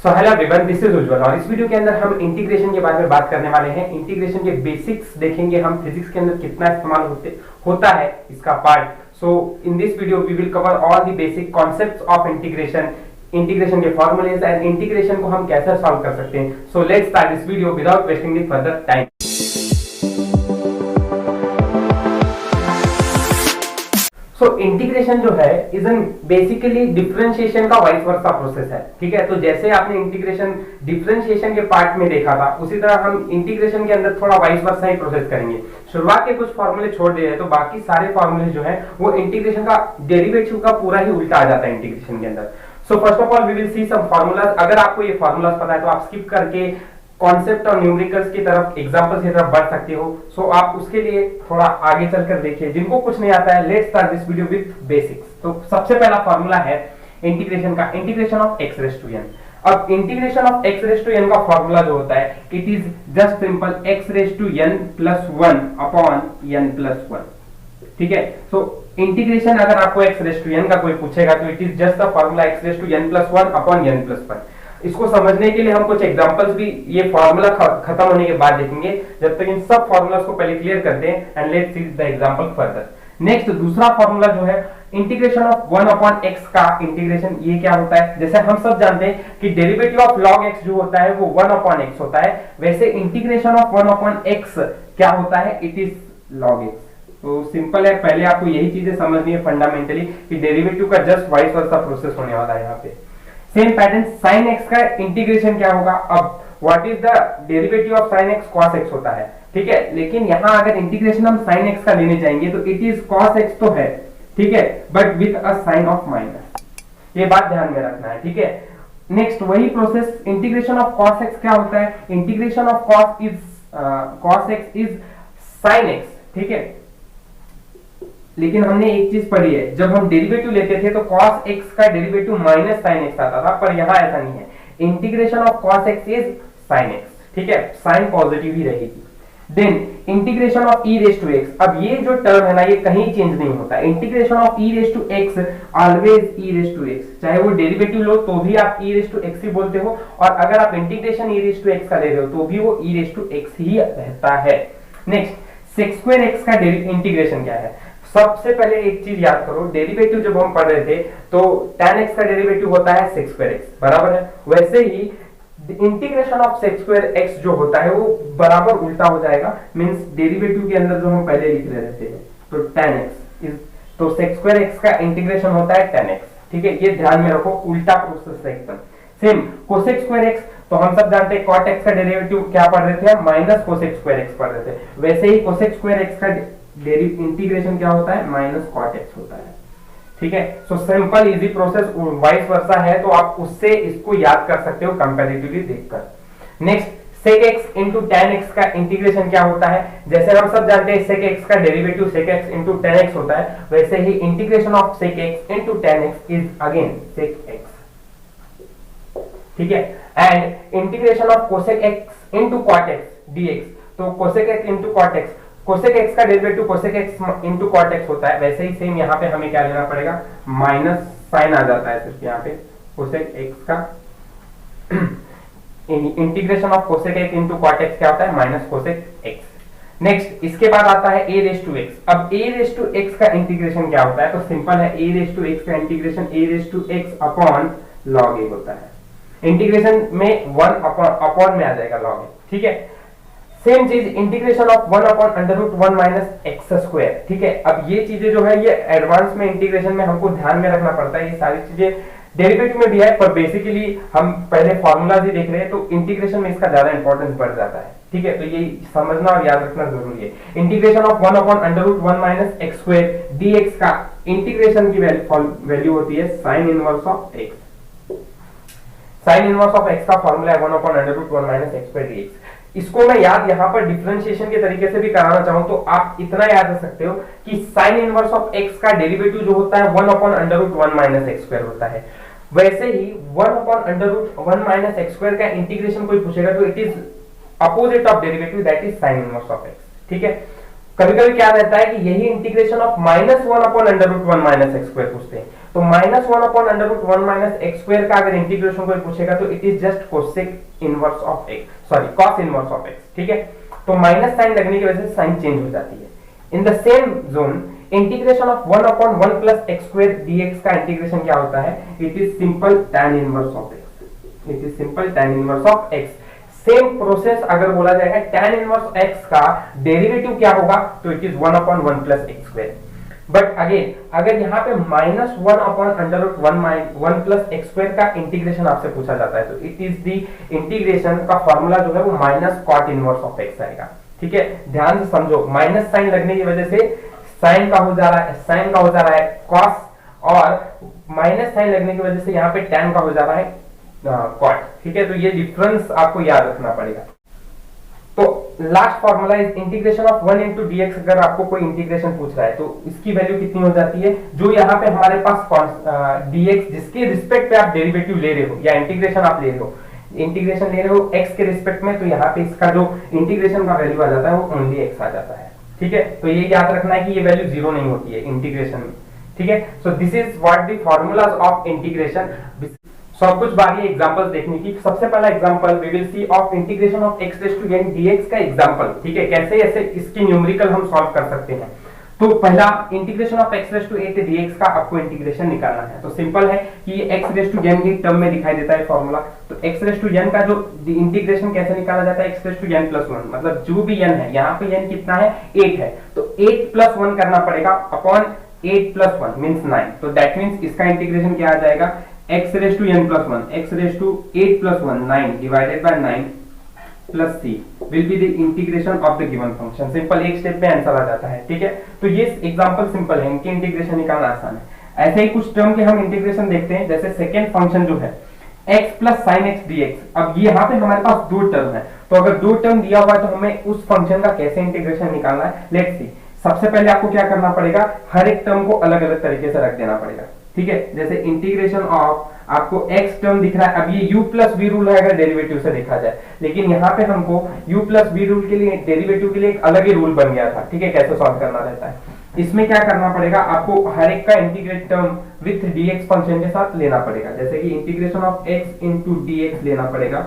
So hello everyone, this is Ujjwal और इस video के अंदर हम इंटीग्रेशन के बारे में बात करने वाले हैं। इंटीग्रेशन के बेसिक्स देखेंगे हम, फिजिक्स के अंदर कितना इस्तेमाल होता है इसका part. So in this video we will cover all the basic concepts of integration, integration के फॉर्मूलेज एंड इंटीग्रेशन को हम कैसे सॉल्व कर सकते हैं। So let's start this video without wasting the further time. So integration जो है is an basically differentiation का वाइस वर्सा प्रोसेस है। ठीक है, तो जैसे आपने इंटीग्रेशन डिफरेंशिएशन के पार्ट में देखा था, उसी तरह हम इंटीग्रेशन के अंदर थोड़ा वाइस वर्सा ही प्रोसेस करेंगे। शुरुआत के कुछ फॉर्मूले छोड़ दिए हैं तो बाकी सारे फॉर्मूले जो है वो इंटीग्रेशन का डेरिवेटिव का पूरा ही उल्टा आ जाता है इंटीग्रेशन के अंदर। So first of all we will see some formulas. अगर आपको ये फॉर्मूलाज पता है तो आप स्किप करके कॉन्सेप्ट और न्यूमेरिकल्स की तरफ, एग्जांपल्स की तरफ बढ़ सकते हो। सो आप उसके लिए थोड़ा आगे चलकर देखिए। जिनको कुछ नहीं आता है, let's start this video with basics. तो सबसे पहला फार्मूला है इंटीग्रेशन का, integration of x raise to n। अब integration of x raise to n का फार्मूला जो होता है, it is just simple x raise to n plus 1 upon n plus 1। ठीक है, सो इंटीग्रेशन अगर आपको x रेज़ टू n का कोई पूछेगा तो it is just the formula x raise to n plus 1 upon n plus 1। इसको समझने के लिए हम कुछ एग्जांपल्स भी ये फार्मूला खत्म होने के बाद देखेंगे। जब तक इन सब फार्मूलास को पहले क्लियर करते हैं and let's see the example further. Next दूसरा फार्मूला जो है इंटीग्रेशन ऑफ 1 अपॉन x का इंटीग्रेशन, ये क्या होता है? जैसे हम सब जानते हैं कि डेरिवेटिव ऑफ log x जो होता है वो 1 अपॉन x होता है, वैसे इंटीग्रेशन ऑफ 1 अपॉन x क्या होता है? It is log x। तो सिंपल है, पहले आपको यही चीजें समझनी है फंडामेंटली कि डेरिवेटिव का जस्ट वाइस वर्सा प्रोसेस होने वाला है यहाँ पे। सेम पैटर्न sin x का इंटीग्रेशन क्या होगा? अब what is the derivative of sin x? cos x होता है। ठीक है, लेकिन यहाँ अगर इंटीग्रेशन हम sin x का लेने जाएंगे तो इट इज cos x तो है, ठीक है, but with a sign of minus. ये बात ध्यान में रखना है। ठीक है, नेक्स्ट वही process integration of cos x क्या होता है? Integration of cos x is sin x। ठीक है, लेकिन हमने एक चीज पढ़ी है, जब हम डेरिवेटिव लेते थे तो cos x का डेरिवेटिव माइनस sin x आता था, पर यहाँ ऐसा नहीं है। Integration of cos x is sin x। ठीक है, साइन पॉजिटिव ही रहेगी। Then integration of e raise to x। अब ये जो टर्म है ना, ये कहीं चेंज नहीं होता। Integration of e raise to x always e raise to x, चाहे वो डेरिवेटिव लो तो भी आप e रेज़ टू x ही बोलते हो, और अगर आप integration e raise to x का ले रहे हो तो भी वो e रेज़ टू x ही रहता है। नेक्स्ट sec स्क्वायर x का इंटीग्रेशन क्या है? सबसे पहले एक चीज याद करो, डेरिवेटिव जब हम पढ़ रहे थे तो tan x का डेरिवेटिव होता है sec स्क्वायर x, बराबर है। वैसे ही integration of sec square x जो होता है वो बराबर उल्टा हो जाएगा, मींस डेरिवेटिव के अंदर जो हम पहले लिख रहे थे तो tan x इज, तो sec स्क्वायर x का इंटीग्रेशन होता है tan x। ठीक है, ये ध्यान में रखो, उल्टा प्रोसेस है एकदम। सेम cosec स्क्वायर x, तो हम सब जानते हैं cot x का डेरिवेटिव क्या पढ़ रहे थे हम? माइनस cosec स्क्वायर x पढ़ रहे थे। वैसे ही cosec स्क्वायर x का इंटीग्रेशन क्या होता है? माइनस cot x होता है। ठीक है, so simple easy process vice versa है, तो आप उससे इसको याद कर सकते हो कंपैरेटिवली देखकर। Next sec x into tan x का इंटीग्रेशन क्या होता है? जैसे हम सब जानते हैं sec x का derivative sec x into tan x होता है, वैसे ही integration of sec x into tan x is again sec x। ठीक है, and integration of cosec x into cot x dx, तो cosec x into cot x, cosec x का derivative cosec x into cot x होता है, वैसे ही same यहाँ पे हमें क्या लेना पड़ेगा? माइनस साइन आ जाता है सिर्फ यहाँ पे cosec x का integration of cosec x into cot x क्या होता है? Minus cosec x। नेक्स्ट इसके बाद आता है a रेज़ टू x। अब a रेज़ टू x का इंटीग्रेशन क्या होता है? तो सिंपल है, a रेज़ टू x का integration a raise to x upon log a होता है। इंटीग्रेशन में 1 अपॉन में आ जाएगा log a। ठीक है, सेम चीज integration of 1 upon under root 1 minus x square. ठीक है, अब ये चीजें जो है ये एडवांस में इंटीग्रेशन में हमको ध्यान में रखना पड़ता है। ये सारी चीजें डेरिवेटिव में भी है, पर बेसिकली हम पहले फॉर्मूलाज ही देख रहे हैं, तो इंटीग्रेशन में इसका ज्यादा इंपॉर्टेंस बढ़ जाता है। ठीक है, तो ये समझना और याद रखना जरूरी है। Integration of 1 upon under root 1 minus x square dx का इंटीग्रेशन की वैल्यू होती है sine inverse of x। Sine inverse of x का फॉर्मूला है 1 upon under root 1 minus x square dx। इसको मैं याद यहाँ पर डिफरेंशिएशन के तरीके से भी कराना चाहूं तो आप इतना याद रख सकते हो कि साइन इनवर्स ऑफ x का डेरिवेटिव जो होता है 1 upon under root 1 minus x square होता है। वैसे ही 1 upon under root 1 minus x square का इंटीग्रेशन कोई पूछेगा तो it is opposite of derivative, that is sine inverse of x। ठीक है, कभी कभी क्या रहता है कि यही integration of minus 1 upon under root 1 minus x square पूछते हैं, तो -1/√1 माइनस एक्स स्क्वायर का अगर इंटीग्रेशन कोई पूछेगा तो it is just cosec inverse of x, sorry cos inverse of x, ठीक है। तो माइनस साइन लगने की वजह से साइन चेंज हो जाती है। In the same zone integration of 1/1 plus x square dx का इंटीग्रेशन क्या होता है, it is simple tan inverse of x, it is simple tan inverse of x। Same process अगर बोला जाएगा tan इनवर्स x का डेरिवेटिव क्या होगा, तो it is 1/1 plus x square. But again अगर यहाँ पे -1/√1 प्लस एक्स स्क्वायर का इंटीग्रेशन आपसे पूछा जाता है तो इट इज द इंटीग्रेशन का फॉर्मूला जो है वो minus cot inverse of x आएगा, ठीक है। ध्यान से समझो, माइनस साइन लगने की वजह से साइन का हो जा रहा है, साइन का हो जा रहा है कॉस, और माइनस साइन लगने की वजह से यहाँ पे tan का हो जा रहा है कॉट, ठीक है। तो ये डिफरेंस आपको याद रखना पड़ेगा। तो last formula is integration of 1 into dx। अगर आपको कोई इंटीग्रेशन पूछ रहा है तो इसकी वैल्यू कितनी हो जाती है, जो यहाँ पे हमारे पास dx जिसके रिस्पेक्ट पे आप डेरिवेटिव ले रहे हो या इंटीग्रेशन आप ले रहे हो, इंटीग्रेशन ले रहे हो x के रिस्पेक्ट में, तो यहाँ पे इसका जो इंटीग्रेशन का वैल्यू आ जाता है वो ओनली x आ जाता है, ठीक है। तो ये याद रखना है कि ये वैल्यू जीरो नहीं होती है इंटीग्रेशन में, ठीक है। So this is what the formulas of integration. सब कुछ बारी एग्जांपल्स देखने की। सबसे पहला example we will see of integration of x raise to n dx का एग्जांपल, ठीक है। कैसे ऐसे इसकी न्यूमेरिकल हम सॉल्व कर सकते हैं। तो पहला integration of x raise to a dx का आपको इंटीग्रेशन निकालना है। तो सिंपल है कि ये x रेज़ टू n की टर्म में दिखाई देता है फॉर्मूला। तो x रेज़ टू n का जो इंटीग्रेशन कैसे निकाला जाता है, x raise to n plus 1, मतलब जो भी n है, यहाँ पे n कितना है 8 है, तो 8 प्लस 1 करना पड़ेगा अपॉन 8 प्लस 1 मींस 9। तो दैट मींस इसका इंटीग्रेशन क्या आ जाएगा, x raise to n plus 1, x raise to 8 plus 1 9 divided by 9 plus c will be the integration of the given function. Simple, एक स्टेप में आंसर आ जाता है, ठीक है। तो ये एग्जांपल सिंपल है, इनके इंटीग्रेशन निकालना आसान है। ऐसे ही कुछ टर्म के हम इंटीग्रेशन देखते हैं, जैसे सेकंड फंक्शन जो है x plus sine x dx। अब ये यहाँ पे हमारे पास दो टर्म है, तो अगर दो टर्म दिया हुआ है तो हमें उस फंक्शन का कैसे इंटीग्रेशन निकालना है, लेट्स सी। सबसे पहले आपको क्या करना पड़ेगा, हर एक टर्म को अलग अलग तरीके से रख देना पड़ेगा, ठीक है। जैसे इंटीग्रेशन ऑफ, आपको x टर्म दिख रहा है, अब ये u प्लस v रूल है अगर डेरिवेटिव से देखा जाए, लेकिन यहाँ पे हमको u प्लस v रूल के लिए, डेरिवेटिव के लिए एक अलग ही रूल बन गया था, ठीक है, कैसे सॉल्व करना रहता है। इसमें क्या करना पड़ेगा, आपको हर एक का integrate term with dx function के साथ लेना पड़ेगा। जैसे कि integration of x into dx लेना पड़ेगा,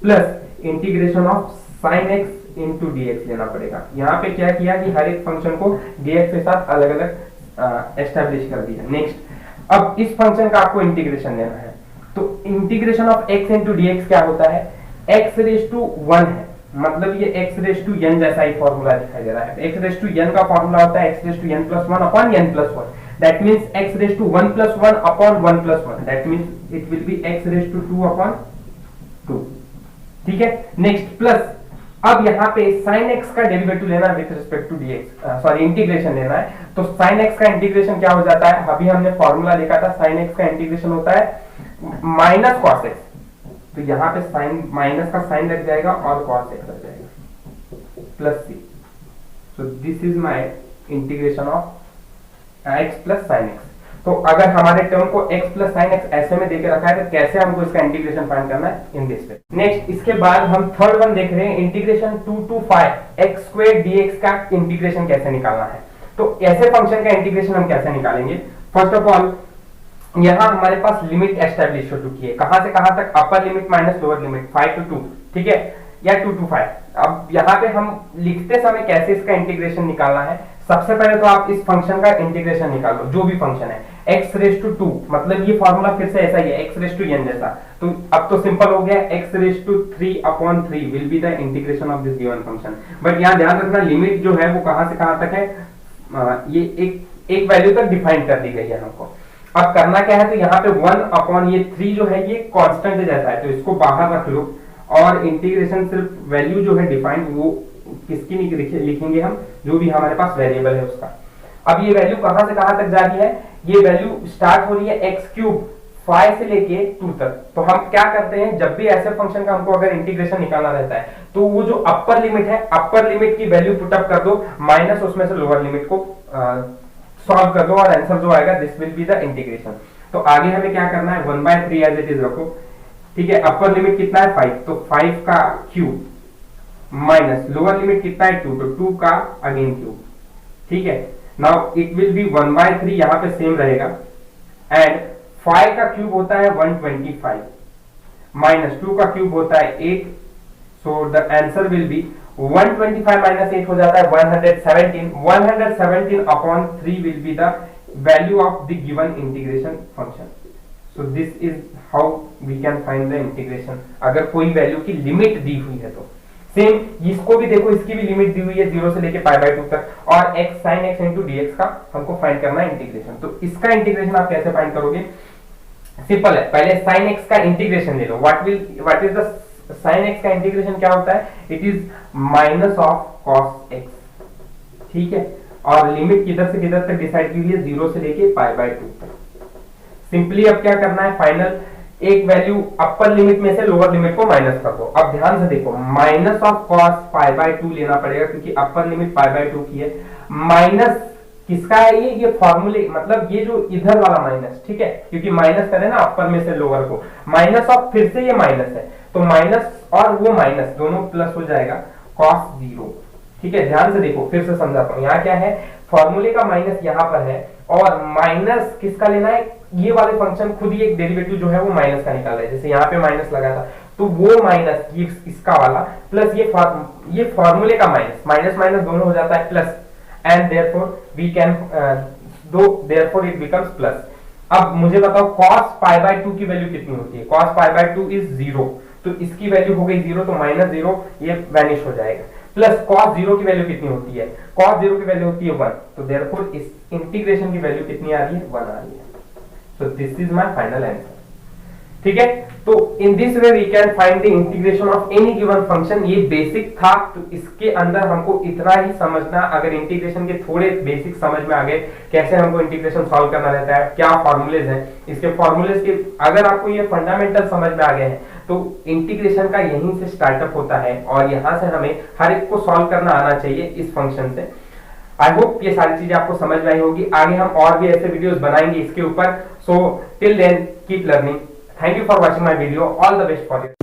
plus integration of sine x into dx लेना पड़ेगा। यहाँ पे क्या किया कि हर एक फंक्शन को dx के साथ अलग अलग एस्टेब्लिश कर दिया। नेक्स्ट, अब इस फंक्शन का आपको इंटीग्रेशन लेना है, तो integration of x into dx क्या होता है, x रेज़ टू 1 है, मतलब ये x रेज़ टू n जैसा ही फॉर्मूला दिखाई दे रहा है। x रेज़ टू n का फॉर्मूला होता है x raise to n plus 1 upon n plus 1, that means x raise to 1 plus 1 upon 1 plus 1, that means it will be x raise to 2 upon 2, ठीक है। Next, plus अब यहाँ पे sin x का derivative लेना है with respect to dx, sorry integration लेना है। तो sin x का इंटीग्रेशन क्या हो जाता है, अभी हमने फॉर्मूला देखा था, sin x का इंटीग्रेशन होता है माइनस cos x, तो यहाँ पे साइन, माइनस का साइन लग जाएगा और cos x लग जाएगा plus c। So this is my integration of x plus sin x। तो अगर हमारे टर्म को x प्लस साइन x ऐसे में देके रखा है तो कैसे हमको इसका इंटीग्रेशन फाइंड करना है, इन दिस वे। नेक्स्ट, इसके बाद हम थर्ड वन देख रहे हैं, integration 2 to 5 x square dx का इंटीग्रेशन कैसे निकालना है। तो ऐसे फंक्शन का इंटीग्रेशन हम कैसे निकालेंगे, फर्स्ट ऑफ ऑल यहाँ हमारे पास लिमिट एस्टेब्लिश हो चुकी है, कहां से कहां तक, upper limit minus lower limit 5 to 2, ठीक है, या 2 to 5। अब यहाँ पे हम लिखते समय कैसे इसका इंटीग्रेशन निकालना है, सबसे पहले तो आप इस फंक्शन का इंटीग्रेशन निकाल लो, जो भी फंक्शन है x रेज़ टू 2, मतलब ये फॉर्मूला फिर से ऐसा ही है, x रेज़ टू n जैसा। तो अब तो सिंपल हो गया, x raise to 3 upon 3 will be the integration of this given function. But यहाँ ध्यान रखना, लिमिट जो है वो कहां से कहां तक है, ये एक वैल्यू तक डिफाइन कर दी गई है हमको। अब करना क्या है, तो यहाँ पे 1 अपॉन ये 3 जो है ये कांस्टेंट जैसा है, तो इसको बाहर रख लो, और इंटीग्रेशन सिर्फ वैल्यू जो है डिफाइन, वो किसकी लिखेंगे हम, जो भी हमारे पास वेरिएबल है उसका। अब ये वैल्यू कहां से कहां तक जा रही है, ये वैल्यू स्टार्ट हो रही है x क्यूब 5 से लेके 2 तक। तो हम क्या करते हैं, जब भी ऐसे फंक्शन का हमको अगर इंटीग्रेशन निकालना रहता है तो वो जो अपर लिमिट है, अपर लिमिट की वैल्यू पुट अप कर दो, माइनस उसमें से लोअर लिमिट को सॉल्व कर दो, और आंसर जो आएगा this will be the integration. तो आगे हमें क्या करना है, 1/3 एज इट इज रखो, ठीक है। अपर लिमिट कितना है 5, तो 5 का क्यूब माइनस लोअर लिमिट कितना है 2, तो 2 का अगेन क्यूब, ठीक है। नाउ इट विल बी 1/3, यहाँ पे सेम रहेगा, एंड 5 का क्यूब होता है 125 माइनस 2 का क्यूब होता है 8, so the answer will be 125 minus 8 हो जाता है 117 upon 3 will be the value of the given integration function. So this is how we can find the integration अगर कोई वैल्यू की लिमिट दी हुई है तो। सेम इसको भी देखो, इसकी भी लिमिट दी हुई है 0 से लेके π/2 तक और x sin x into dx का हमको फाइंड करना है इंटीग्रेशन। तो इसका इंटीग्रेशन आप कैसे फाइंड करोगे? सिंपल है, पहले sin x का इंटीग्रेशन ले लो। What is the sin x का इंटीग्रेशन क्या होता है? It is minus of cos x, ठीक है। और लिमिट किधर से किधर तक डिसाइड की हुई है? 0 से लेके π/2 तक। सिंपली अब क्या करना है, फाइनल एक वैल्यू अपर लिमिट में से लोअर लिमिट को माइनस कर दो। अब ध्यान से देखो, माइनस ऑफ cos π/2 लेना पड़ेगा क्योंकि अपर लिमिट π/2 की है। माइनस किसका है? ये फॉर्मूले, मतलब ये जो इधर वाला माइनस, ठीक है, क्योंकि माइनस करें ना अपर में से लोअर को, माइनस ऑफ फिर से ये माइनस है तो माइनस और वो माइनस दोनों प्लस हो जाएगा cos 0, ठीक है। ध्यान से देखो, फिर से समझाता हूं। यहाँ क्या है, फॉर्मूले का माइनस यहाँ पर है और माइनस किसका लेना है? ये वाले फंक्शन खुद ही एक डेरिवेटिव जो है वो माइनस का निकाल रहा है। जैसे यहाँ पे माइनस लगा था तो वो माइनस ये इसका वाला प्लस ये फॉर्मूले का माइनस, माइनस माइनस दोनों हो जाता है plus, and therefore we can therefore it becomes plus. अब मुझे बताओ cos π/2 की वैल्यू कितनी होती है? cos π/2 इज 0, तो इसकी वैल्यू हो गई 0 तो माइनस 0 ये वैनिश हो जाएगा। प्लस cos 0 की वैल्यू कितनी होती है? cos 0 की वैल्यू होती है 1, तो देयरफॉर इस इंटीग्रेशन की वैल्यू कितनी आ रही है? 1 आ रही है। So this is my final answer, ठीक है। तो in this way we can find the integration of any given function. ये बेसिक था, तो इसके अंदर हमको इतना ही समझना। अगर इंटीग्रेशन के थोड़े बेसिक समझ में आ गए, कैसे हमको इंटीग्रेशन सॉल्व करना रहता है, क्या फॉर्मूलेज हैं, इसके फॉर्मूलेज के अगर आपको ये फंडामेंटल समझ में आ गए हैं तो इंटीग्रेशन का यहीं से स्टार्टअप होता है और यहाँ से हमें हर एक को सॉल्व करना आना चाहिए इस फंक्शन से। आई होप ये सारी चीजें आपको समझ में आई होगी। आगे हम और भी ऐसे वीडियोस बनाएंगे इसके ऊपर। So till then keep learning. Thank you for watching my video. All the best for you.